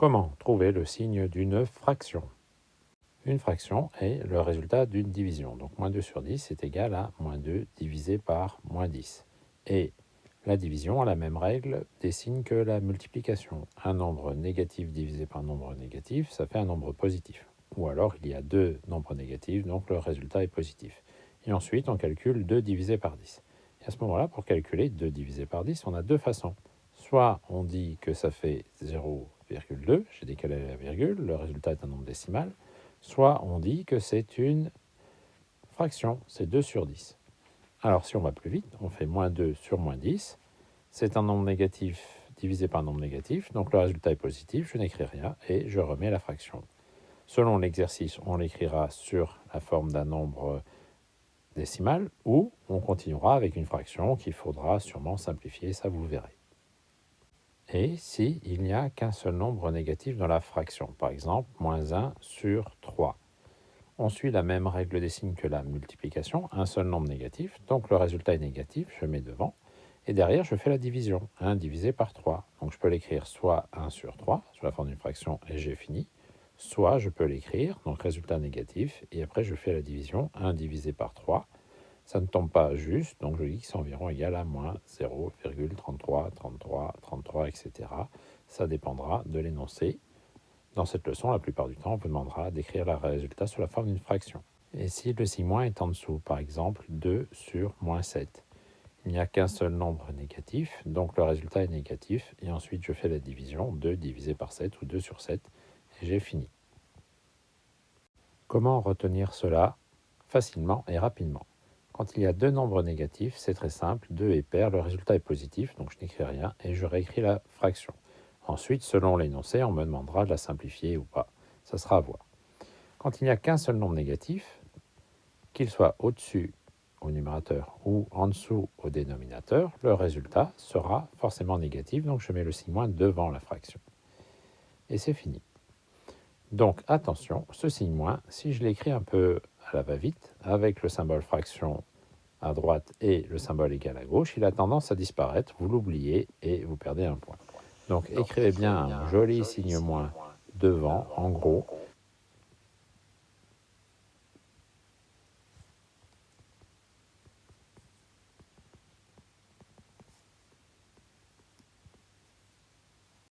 Comment trouver le signe d'une fraction? Une fraction est le résultat d'une division. Donc moins 2 sur 10 est égal à moins 2 divisé par moins 10. Et la division a la même règle des signes que la multiplication. Un nombre négatif divisé par un nombre négatif, ça fait un nombre positif. Ou alors il y a deux nombres négatifs, donc le résultat est positif. Et ensuite on calcule 2 divisé par 10. Et à ce moment-là, pour calculer 2 divisé par 10, on a deux façons. Soit on dit que ça fait 0,2, j'ai décalé la virgule, le résultat est un nombre décimal, soit on dit que c'est une fraction, c'est 2 sur 10. Alors si on va plus vite, on fait moins 2 sur moins 10, c'est un nombre négatif divisé par un nombre négatif, donc le résultat est positif, je n'écris rien et je remets la fraction. Selon l'exercice, on l'écrira sur la forme d'un nombre décimal ou on continuera avec une fraction qu'il faudra sûrement simplifier, ça vous verrez. Et si il n'y a qu'un seul nombre négatif dans la fraction, par exemple moins 1 sur 3. On suit la même règle des signes que la multiplication, un seul nombre négatif, donc le résultat est négatif, je mets devant, et derrière je fais la division, 1 divisé par 3. Donc je peux l'écrire soit 1 sur 3, sous la forme d'une fraction, et j'ai fini, soit je peux l'écrire, donc résultat négatif, et après je fais la division, 1 divisé par 3, ça ne tombe pas juste, donc je dis que c'est environ égal à moins 0,33, 33, 33, etc. Ça dépendra de l'énoncé. Dans cette leçon, la plupart du temps, on vous demandera d'écrire le résultat sous la forme d'une fraction. Et si le signe moins est en dessous, par exemple 2 sur moins 7, il n'y a qu'un seul nombre négatif, donc le résultat est négatif, et ensuite je fais la division, 2 divisé par 7 ou 2 sur 7, et j'ai fini. Comment retenir cela facilement et rapidement? Quand il y a deux nombres négatifs, c'est très simple, 2 est pair, le résultat est positif, donc je n'écris rien, et je réécris la fraction. Ensuite, selon l'énoncé, on me demandera de la simplifier ou pas. Ça sera à voir. Quand il n'y a qu'un seul nombre négatif, qu'il soit au-dessus au numérateur ou en dessous au dénominateur, le résultat sera forcément négatif, donc je mets le signe moins devant la fraction. Et c'est fini. Donc attention, ce signe moins, si je l'écris un peu à la va-vite, avec le symbole fraction à droite et le symbole égal à gauche, il a tendance à disparaître, vous l'oubliez et vous perdez un point. Donc écrivez bien un joli signe moins devant, en gros,